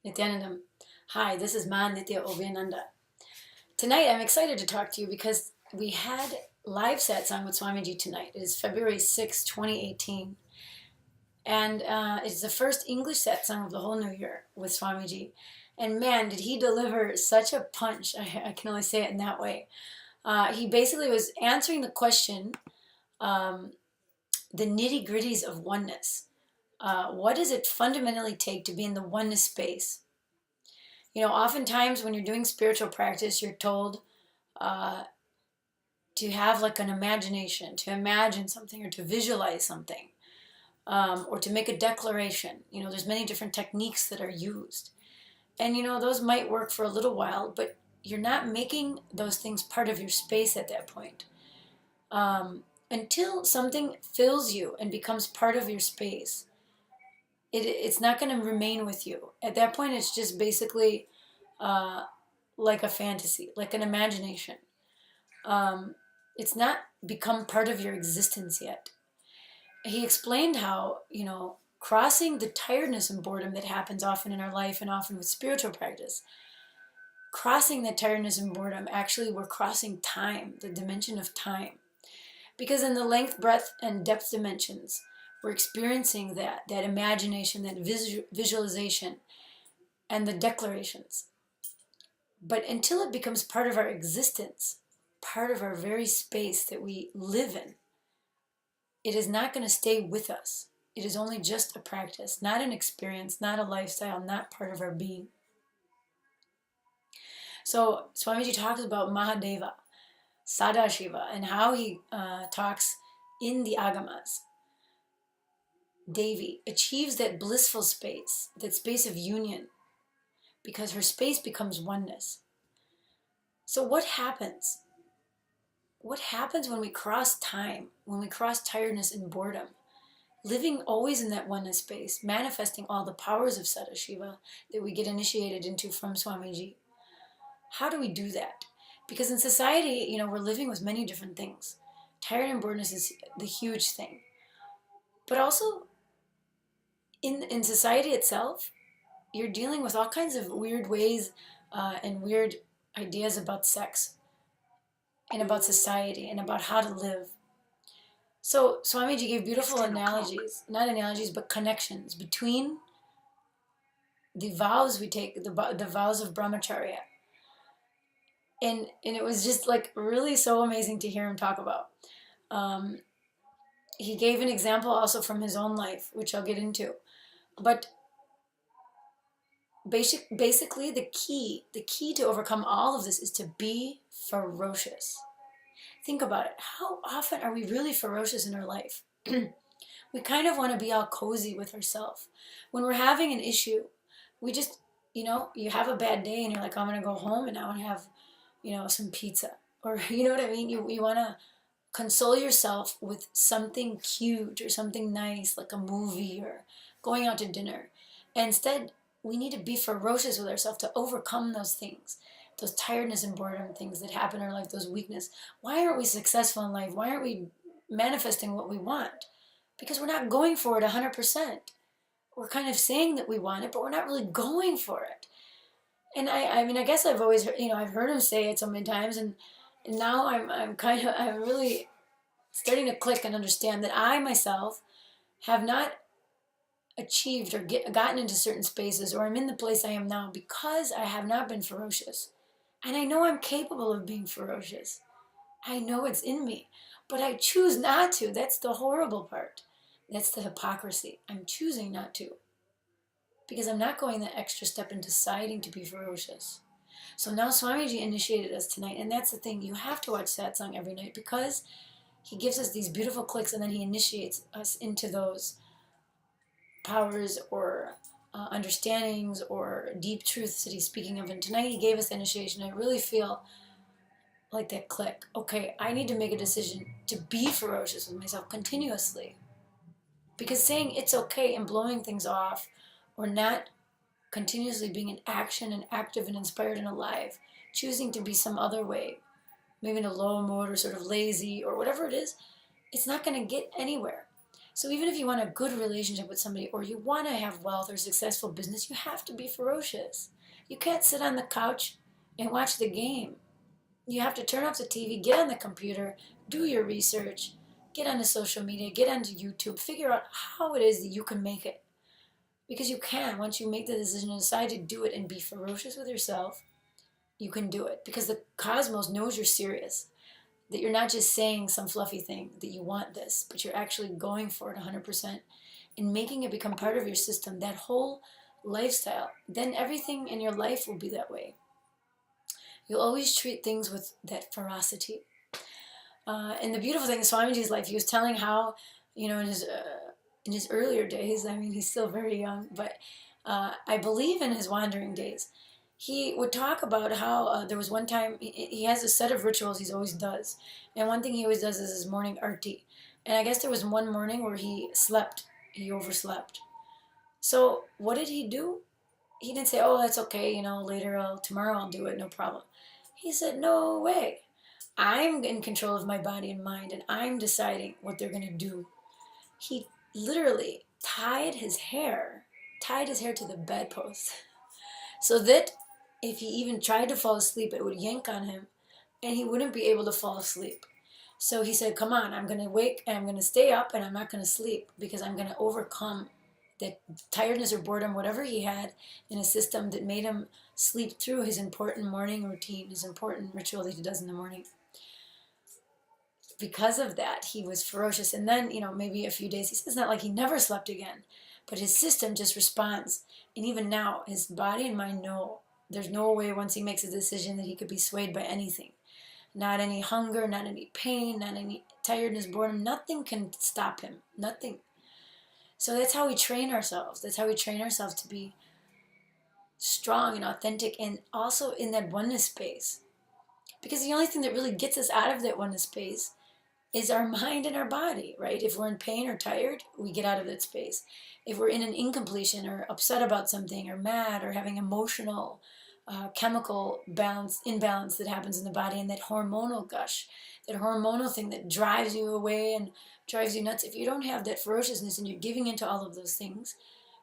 Nithyanandam. Hi, this is Ma Nithya. Tonight I'm excited to talk to you because we had live satsang with Swamiji tonight. It is February 6, 2018. And it's the first English satsang of the whole new year with Swamiji. And man, did he deliver such a punch. I can only say it in that way. He basically was answering the question, the nitty-gritties of oneness. What does it fundamentally take to be in the oneness space? Oftentimes when you're doing spiritual practice, you're told to have like an imagination, to imagine something or to visualize something, or to make a declaration. There's many different techniques that are used. And, those might work for a little while, but you're not making those things part of your space at that point. Until something fills you and becomes part of your space, it's not going to remain with you. At that point, it's just basically like a fantasy, like an imagination. It's not become part of your existence yet. He explained how, crossing the tiredness and boredom that happens often in our life and often with spiritual practice, crossing that tiredness and boredom, actually we're crossing time, the dimension of time. Because in the length, breadth, and depth dimensions, we're experiencing that imagination, that visualization, and the declarations. But until it becomes part of our existence, part of our very space that we live in, it is not going to stay with us. It is only just a practice, not an experience, not a lifestyle, not part of our being. So Swamiji talks about Mahadeva, Sadashiva, and how he talks in the Agamas. Devi achieves that blissful space, that space of union, because her space becomes oneness. So what happens? What happens when we cross time, when we cross tiredness and boredom? Living always in that oneness space, manifesting all the powers of Sadashiva that we get initiated into from Swamiji. How do we do that? Because in society, we're living with many different things. Tired and boredom is the huge thing. But also, in society itself, you're dealing with all kinds of weird ways and weird ideas about sex and about society and about how to live. So Swamiji gave beautiful analogies, not analogies, but connections between the vows we take, the vows of Brahmacharya. And it was just like really so amazing to hear him talk about. He gave an example also from his own life, which I'll get into. But basically the key to overcome all of this is to be ferocious. Think about it. How often are we really ferocious in our life? We kind of want to be all cozy with ourselves. When we're having an issue, we just, you have a bad day and you're like, I'm going to go home and I want to have, some pizza. Or, you know what I mean? You want to console yourself with something cute or something nice, like a movie or going out to dinner. And instead, we need to be ferocious with ourselves to overcome those things, those tiredness and boredom things that happen in our life, those weakness. Why aren't we successful in life? Why aren't we manifesting what we want? Because we're not going for it 100%. We're kind of saying that we want it, but we're not really going for it. And I guess I've always, I've heard him say it so many times, and now I'm really starting to click and understand that I myself have not achieved or gotten into certain spaces, or I'm in the place I am now because I have not been ferocious. And I know I'm capable of being ferocious. I know it's in me, but I choose not to. That's the horrible part. That's the hypocrisy. I'm choosing not to because I'm not going the extra step in deciding to be ferocious. So now Swamiji initiated us tonight, and that's the thing. You have to watch satsang every night because he gives us these beautiful clicks, and then he initiates us into those powers or understandings or deep truths that he's speaking of. And tonight he gave us the initiation. I really feel like that click. Okay, I need to make a decision to be ferocious with myself continuously. Because saying it's okay and blowing things off or not continuously being in action and active and inspired and alive, choosing to be some other way, maybe in a low mood or sort of lazy or whatever it is, it's not going to get anywhere. So even if you want a good relationship with somebody, or you want to have wealth or successful business, you have to be ferocious. You can't sit on the couch and watch the game. You have to turn off the TV, get on the computer, do your research, get onto social media, get onto YouTube, figure out how it is that you can make it. Because you can. Once you make the decision and decide to do it and be ferocious with yourself, you can do it. Because the cosmos knows you're serious. That you're not just saying some fluffy thing that you want this, but you're actually going for it 100% and making it become part of your system, that whole lifestyle. Then everything in your life will be that way. You'll always treat things with that ferocity. And the beautiful thing in Swamiji's life, he was telling how, in his earlier days, I mean, he's still very young, but I believe in his wandering days, he would talk about how there was one time, he has a set of rituals he always does. And one thing he always does is his morning arti. And I guess there was one morning where he overslept. So what did he do? He didn't say, oh, that's okay, tomorrow I'll do it, no problem. He said, no way. I'm in control of my body and mind, and I'm deciding what they're going to do. He literally tied his hair to the bedpost so that if he even tried to fall asleep, it would yank on him and he wouldn't be able to fall asleep. So he said, come on, I'm going to wake and I'm going to stay up and I'm not going to sleep because I'm going to overcome that tiredness or boredom, whatever he had in a system that made him sleep through his important morning routine, his important ritual that he does in the morning. Because of that, he was ferocious. And then, maybe a few days, he says it's not like he never slept again, but his system just responds. And even now, his body and mind know there's no way once he makes a decision that he could be swayed by anything. Not any hunger, not any pain, not any tiredness, boredom. Nothing can stop him. Nothing. So that's how we train ourselves. That's how we train ourselves to be strong and authentic and also in that oneness space. Because the only thing that really gets us out of that oneness space is our mind and our body, right? If we're in pain or tired, we get out of that space. If we're in an incompletion or upset about something or mad or having emotional, chemical imbalance that happens in the body, and that hormonal gush, that hormonal thing that drives you away and drives you nuts, if you don't have that ferociousness and you're giving into all of those things,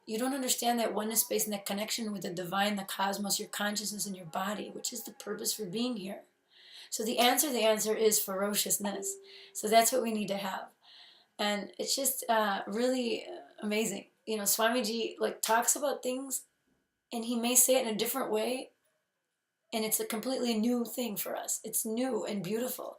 you don't understand that oneness space and that connection with the divine, the cosmos, your consciousness and your body, which is the purpose for being here. So the answer is ferociousness. So that's what we need to have. And it's just really amazing. Swamiji talks about things and he may say it in a different way and it's a completely new thing for us. It's new and beautiful.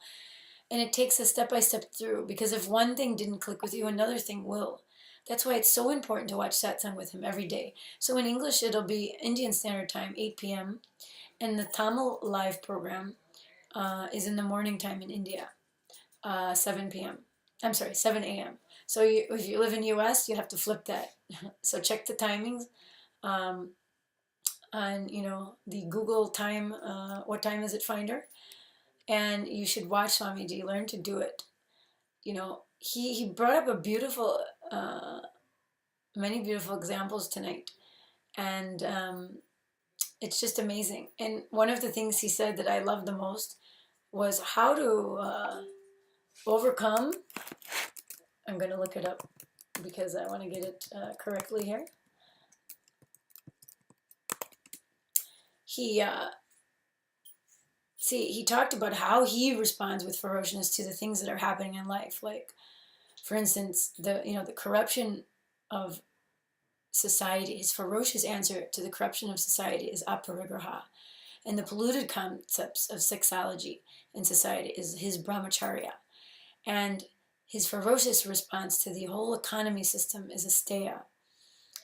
And it takes us step by step through, because if one thing didn't click with you, another thing will. That's why it's so important to watch satsang with him every day. So in English, it'll be Indian Standard Time, 8 p.m. And the Tamil live program is in the morning time in India, 7 p.m. I'm sorry, 7 a.m. So if you live in the U.S., you have to flip that. So check the timings on, the Google time, what time is it finder. And you should watch Swamiji, learn to do it. He brought up many beautiful examples tonight. And it's just amazing. And one of the things he said that I love the most was how to overcome. I'm going to look it up because I want to get it correctly here. He talked about how he responds with ferociousness to the things that are happening in life. Like, for instance, the corruption of society. His ferocious answer to the corruption of society is Aparigraha. And the polluted concepts of sexology in society is his Brahmacharya. And his ferocious response to the whole economy system is Asteya.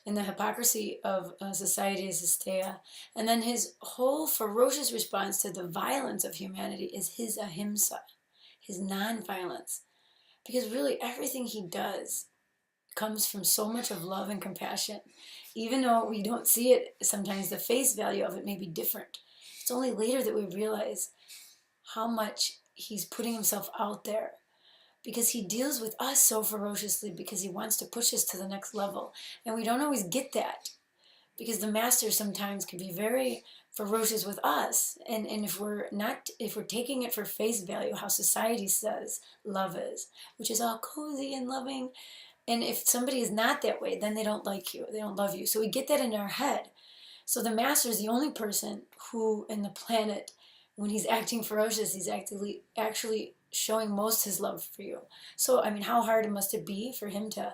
And the hypocrisy of society is Asteya. And then his whole ferocious response to the violence of humanity is his Ahimsa, his non-violence. Because really everything he does comes from so much of love and compassion. Even though we don't see it, sometimes the face value of it may be different. It's only later that we realize how much he's putting himself out there, because he deals with us so ferociously because he wants to push us to the next level. And we don't always get that, because the master sometimes can be very ferocious with us. And if we're taking it for face value, how society says love is, which is all cozy and loving, And if somebody is not that way, then they don't like you, they don't love you. So we get that in our head. So the master is the only person who in the planet, when he's acting ferocious, he's actually showing most his love for you. So, I mean, how hard must it be for him to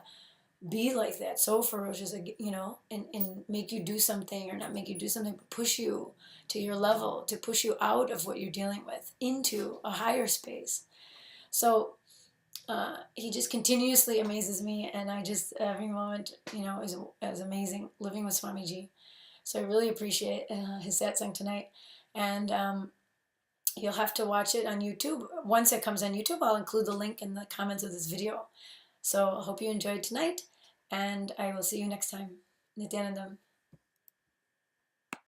be like that, so ferocious, you know, and make you do something, or not make you do something, but push you to your level, to push you out of what you're dealing with into a higher space. So he just continuously amazes me, and I just, every moment, you know, is amazing living with Swamiji. So I really appreciate his satsang tonight. And you'll have to watch it on YouTube. Once it comes on YouTube, I'll include the link in the comments of this video. So I hope you enjoyed tonight, and I will see you next time. Nithyanandam.